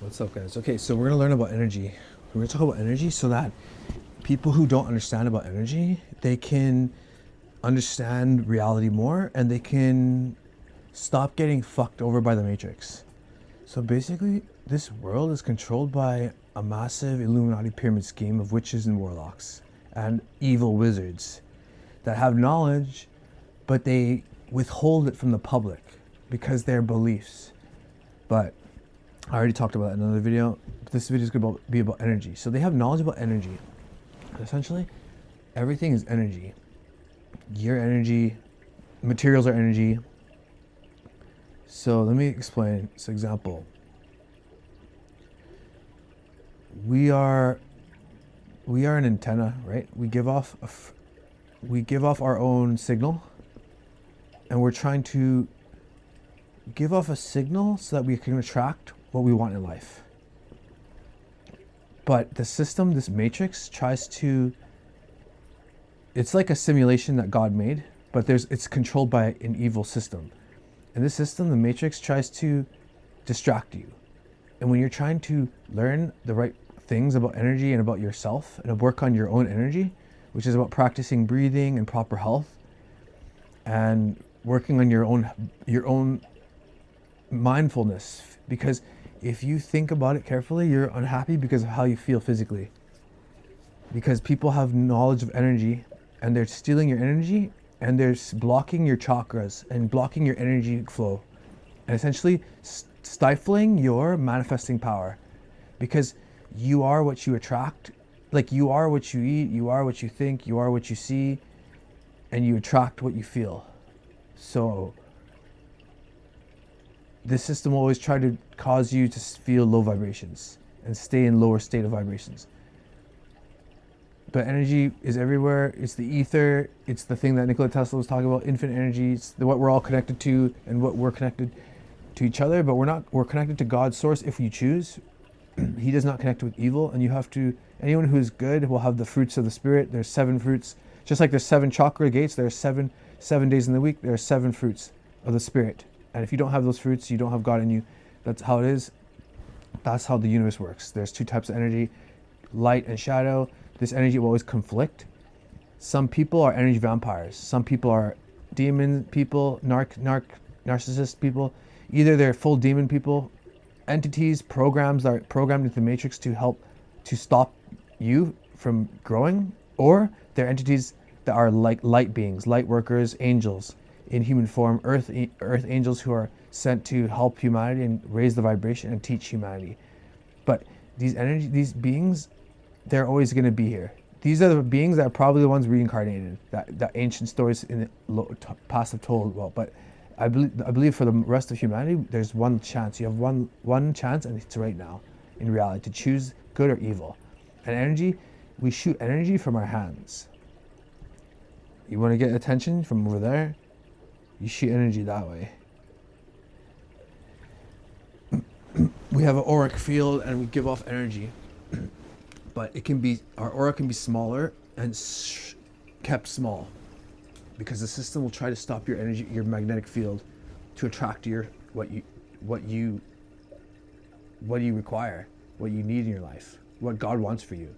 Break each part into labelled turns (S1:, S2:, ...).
S1: What's up, guys? Okay, so we're gonna learn about energy. We're gonna talk about energy so that people who don't understand about energy, they can understand reality more and they can stop getting fucked over by the matrix. So basically, this world is controlled by a massive Illuminati pyramid scheme of witches and warlocks and evil wizards that have knowledge, but they withhold it from the public because they're beliefs. But I already talked about that in another video. This video is going to be about energy. So they have knowledge about energy. Essentially, everything is energy. Your energy, materials are energy. So let me explain this example. We are an antenna, right? We give off our own signal, and we're trying to give off a signal so that we can attract what we want in life. But the system, this matrix, tries to, it's like a simulation that God made, but it's controlled by an evil system. And this system, the matrix, tries to distract you. And when you're trying to learn the right things about energy and about yourself and work on your own energy, which is about practicing breathing and proper health and working on your own mindfulness, because if you think about it carefully, you're unhappy because of how you feel physically. Because people have knowledge of energy and they're stealing your energy and they're blocking your chakras and blocking your energy flow and essentially stifling your manifesting power. Because you are what you attract. Like, you are what you eat, you are what you think, you are what you see, and you attract what you feel. So this system will always try to cause you to feel low vibrations and stay in lower state of vibrations. But energy is everywhere. It's the ether. It's the thing that Nikola Tesla was talking about, infinite energy. It's what we're all connected to and what we're connected to each other, but we're connected to God's source if you choose. He does not connect with evil, and you have to, anyone who is good will have the fruits of the spirit. There's 7 fruits. Just like there's 7 chakra gates, there's seven days in the week, there are 7 fruits of the spirit. And if you don't have those fruits, you don't have God in you. That's how it is. That's how the universe works. There's 2 types of energy, light and shadow. This energy will always conflict. Some people are energy vampires. Some people are demon people, narcissist people. Either they're full demon people, entities, programs that are programmed into the matrix to help to stop you from growing, or they're entities that are like light beings, light workers, angels in human form, earth angels who are sent to help humanity and raise the vibration and teach humanity. But these beings, they're always going to be here. These are the beings that are probably the ones reincarnated, that ancient stories in the past have told about. But I believe for the rest of humanity, there's one chance. You have one chance, and it's right now, in reality, to choose good or evil. And energy, we shoot energy from our hands. You want to get attention from over there? You shoot energy that way. We have an auric field and we give off energy. But our aura can be smaller and kept small. Because the system will try to stop your energy, your magnetic field, to attract what you require, what you need in your life, what God wants for you.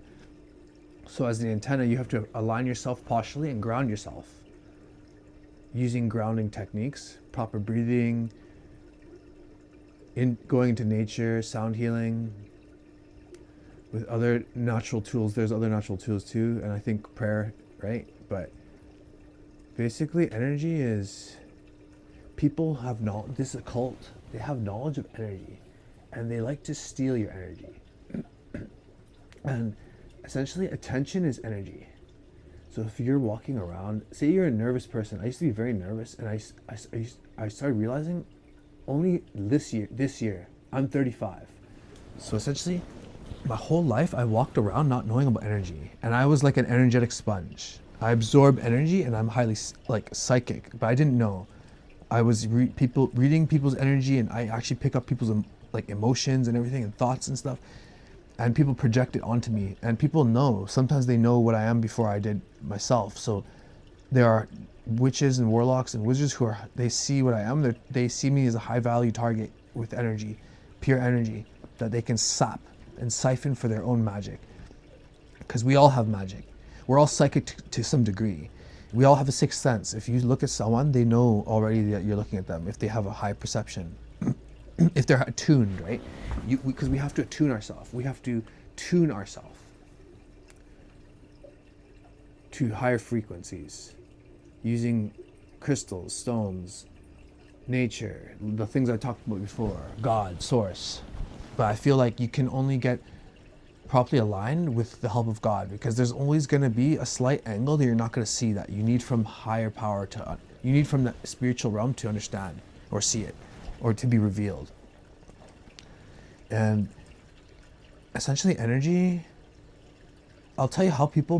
S1: So as the antenna, you have to align yourself posturally and ground yourself using grounding techniques, proper breathing, going into nature, sound healing, with other natural tools. There's other natural tools too, and I think prayer, right? But basically, energy is, people have knowledge. This is a cult. They have knowledge of energy, and they like to steal your energy. And essentially, attention is energy. So if you're walking around, say you're a nervous person. I used to be very nervous, and I started realizing only this year, I'm 35. So essentially, my whole life I walked around not knowing about energy, and I was like an energetic sponge. I absorb energy, and I'm highly psychic, but I didn't know. I was reading people's energy, and I actually pick up people's emotions and everything and thoughts and stuff, and people project it onto me. And people know, sometimes they know what I am before I did myself. So there are witches and warlocks and wizards they see what I am. They see me as a high value target with energy, pure energy. that they can sap and siphon for their own magic. Because we all have magic. We're all psychic to some degree. We all have a sixth sense. If you look at someone, they know already that you're looking at them, if they have a high perception. If they're attuned, right? Because we have to attune ourselves. We have to tune ourselves to higher frequencies using crystals, stones, nature, the things I talked about before, God, source. But I feel like you can only get properly aligned with the help of God, because there's always going to be a slight angle that you're not going to see, that you need from higher power you need from the spiritual realm to understand or see it, or to be revealed. And essentially energy, I'll tell you how people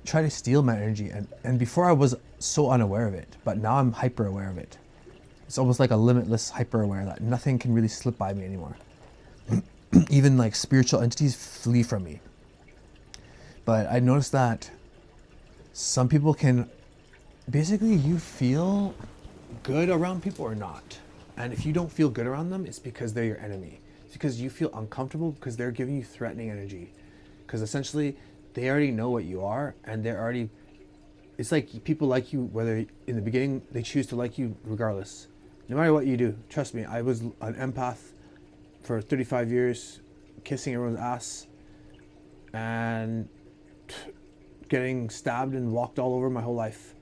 S1: try to steal my energy. And before I was so unaware of it, but now I'm hyper aware of it. It's almost like a limitless hyper aware that nothing can really slip by me anymore. Even like spiritual entities flee from me. But I noticed that some people can, basically you feel good around people or not. And if you don't feel good around them, it's because they're your enemy. It's because you feel uncomfortable because they're giving you threatening energy. Because essentially they already know what you are, and it's like people like you, whether in the beginning they choose to like you regardless. No matter what you do, trust me, I was an empath for 35 years, kissing everyone's ass and getting stabbed and walked all over my whole life.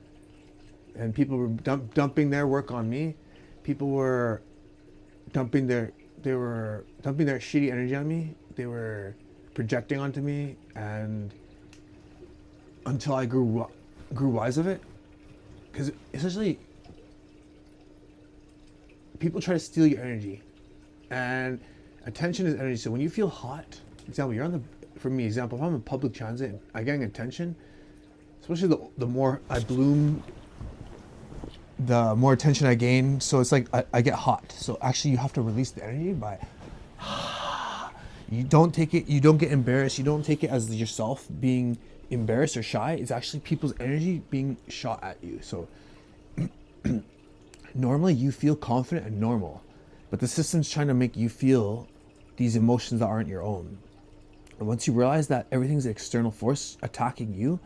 S1: And people were dumping their work on me. People were dumping their shitty energy on me. They were projecting onto me, and until I grew wise of it. Because essentially people try to steal your energy, and attention is energy. So when you feel hot, example, if I'm on public transit, I getting attention, especially the more I bloom, the more attention I gain. So it's like I get hot. So actually you have to release the energy by you don't get embarrassed, you don't take it as yourself being embarrassed or shy. It's actually people's energy being shot at you. So normally you feel confident and normal, but the system's trying to make you feel these emotions that aren't your own. And once you realize that everything's an external force attacking you,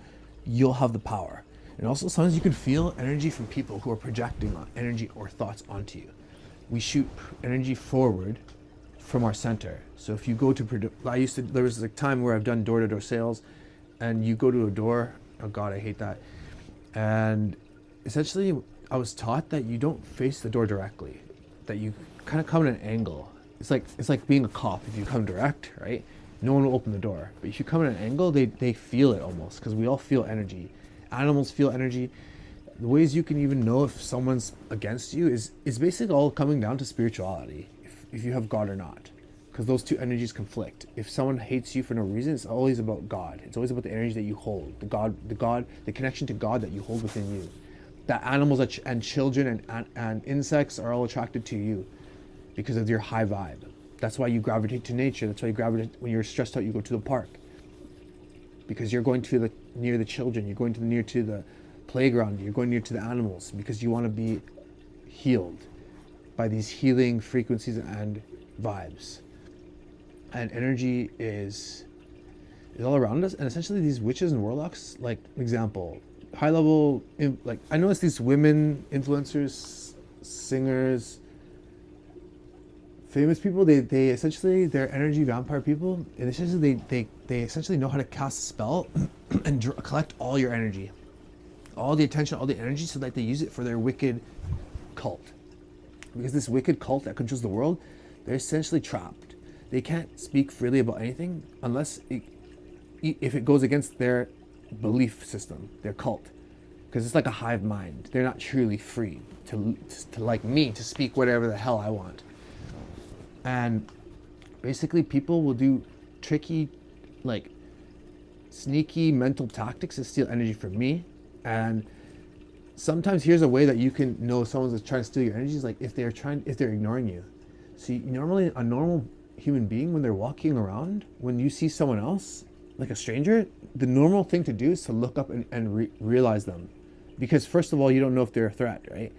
S1: you'll have the power. And also sometimes you can feel energy from people who are projecting energy or thoughts onto you. We shoot energy forward from our center. So if you go to, there was a time where I've done door-to-door sales, and you go to a door, oh God, I hate that. And essentially I was taught that you don't face the door directly, that you kind of come at an angle. It's like being a cop. If you come direct, right, no one will open the door. But if you come at an angle, they feel it almost, because we all feel energy. Animals feel energy. The ways you can even know if someone's against you is basically all coming down to spirituality, if you have God or not. Because those two energies conflict. If someone hates you for no reason, it's always about God. It's always about the energy that you hold, the connection to God that you hold within you. That animals and children and insects are all attracted to you because of your high vibe. That's why you gravitate to nature. That's why you gravitate when you're stressed out. You go to the park because you're going to near the children. You're going near to the playground. You're going near to the animals because you want to be healed by these healing frequencies and vibes. And energy is all around us. And essentially these witches and warlocks, like example, high level, like I noticed these women influencers, singers, famous people, they essentially, they're energy vampire people, and essentially they essentially know how to cast a spell and collect all your energy, all the attention, all the energy, so that they use it for their wicked cult. Because this wicked cult that controls the world, they're essentially trapped. They can't speak freely about anything unless if it goes against their belief system, their cult. Because it's like a hive mind. They're not truly free to like me, to speak whatever the hell I want. And basically people will do tricky, like sneaky mental tactics to steal energy from me. And sometimes here's a way that you can know someone's trying to steal your energy, is like if they're ignoring you. See, normally a normal human being, when they're walking around, when you see someone else, like a stranger, the normal thing to do is to look up and realize them. Because first of all, you don't know if they're a threat, right?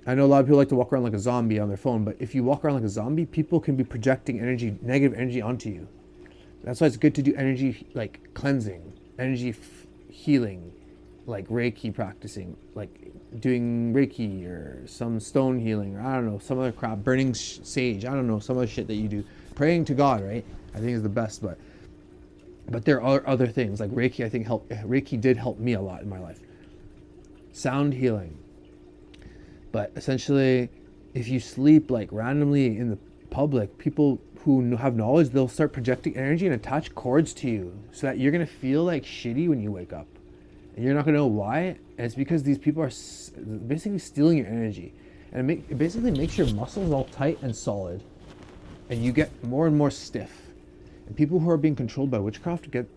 S1: I know a lot of people like to walk around like a zombie on their phone, but if you walk around like a zombie, people can be projecting energy, negative energy onto you. That's why it's good to do energy like cleansing, energy healing, like Reiki practicing, like doing Reiki or some stone healing, or I don't know, some other crap, burning sage, I don't know, some other shit that you do. Praying to God, right? I think is the best, but there are other things like Reiki. I think Reiki did help me a lot in my life. Sound healing. But essentially, if you sleep like randomly in the public, people who have knowledge, they'll start projecting energy and attach cords to you so that you're going to feel like shitty when you wake up. And you're not going to know why. And it's because these people are basically stealing your energy. And it basically makes your muscles all tight and solid. And you get more and more stiff. And people who are being controlled by witchcraft get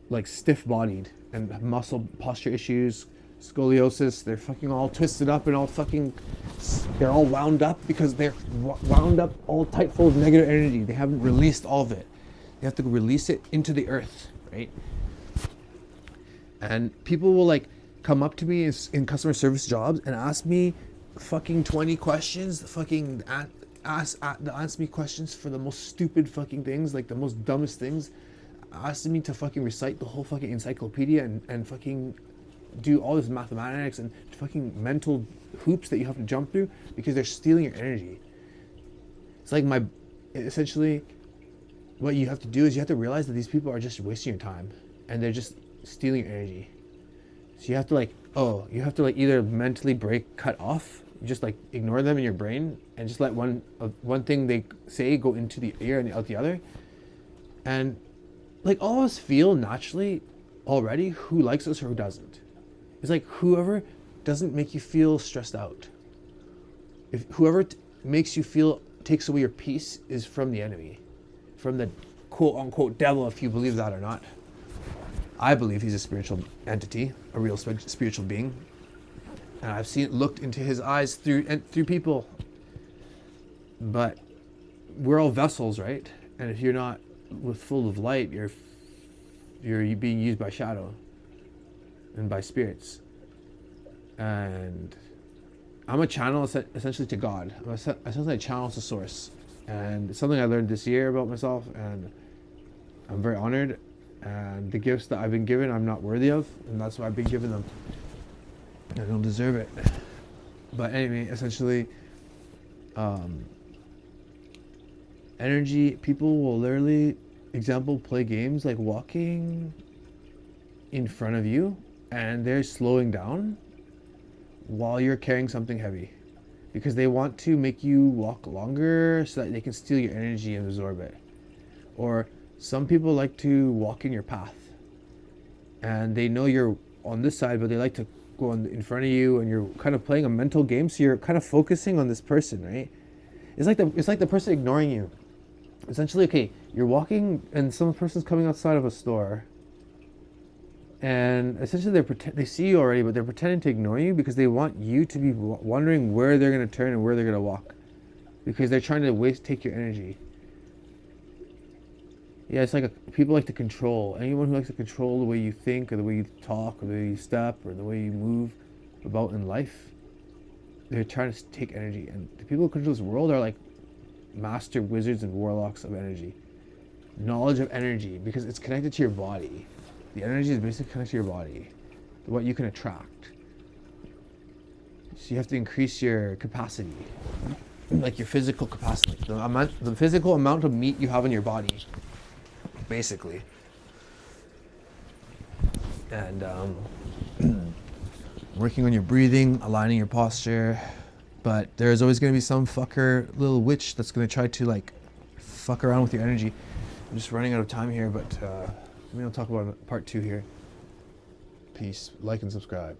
S1: like stiff-bodied and have muscle posture issues, scoliosis. They're fucking all twisted up and all fucking, they're all wound up because they're wound up all tight full of negative energy. They haven't released all of it. They have to release it into the earth, right? And people will like come up to me in customer service jobs and ask me fucking 20 questions, fucking ask me questions for the most stupid fucking things, like the most dumbest things, asking me to fucking recite the whole fucking encyclopedia and fucking do all this mathematics and fucking mental hoops that you have to jump through because they're stealing your energy. It's like essentially what you have to do is you have to realize that these people are just wasting your time and they're just stealing your energy. So you have to like either mentally cut off, just like ignore them in your brain and just let one thing they say go into the ear and out the other. And like all of us feel naturally already who likes us or who doesn't. It's like whoever doesn't make you feel stressed out. If whoever makes you feel, takes away your peace is from the enemy, from the quote unquote devil, if you believe that or not. I believe he's a spiritual entity, a real spiritual being. And I've looked into his eyes through people. But we're all vessels, right? And if you're not full of light, you're being used by shadow and by spirits. And I'm a channel essentially to God. I'm essentially a channel to source. And it's something I learned this year about myself, and I'm very honored. And the gifts that I've been given, I'm not worthy of, and that's why I've been given them. I don't deserve it. But anyway, essentially, energy, people will literally, play games like walking in front of you, and they're slowing down while you're carrying something heavy because they want to make you walk longer so that they can steal your energy and absorb it. Or some people like to walk in your path and they know you're on this side, but they like to go in front of you, and you're kind of playing a mental game, so you're kind of focusing on this person, right? It's like the person ignoring you. Essentially, okay, you're walking and some person's coming outside of a store, and essentially they see you already, but they're pretending to ignore you because they want you to be wondering where they're going to turn and where they're going to walk, because they're trying to take your energy. Yeah, it's like people like to control. Anyone who likes to control the way you think or the way you talk or the way you step or the way you move about in life, they're trying to take energy. And the people who control this world are like master wizards and warlocks of energy. Knowledge of energy, because it's connected to your body. The energy is basically connected to your body, what you can attract. So you have to increase your capacity, like your physical capacity, the physical amount of meat you have in your body, basically. And working on your breathing, aligning your posture. But there's always going to be some little witch that's going to try to like fuck around with your energy. I'm just running out of time here, but maybe I'll talk about part 2 here. Peace. Like and subscribe.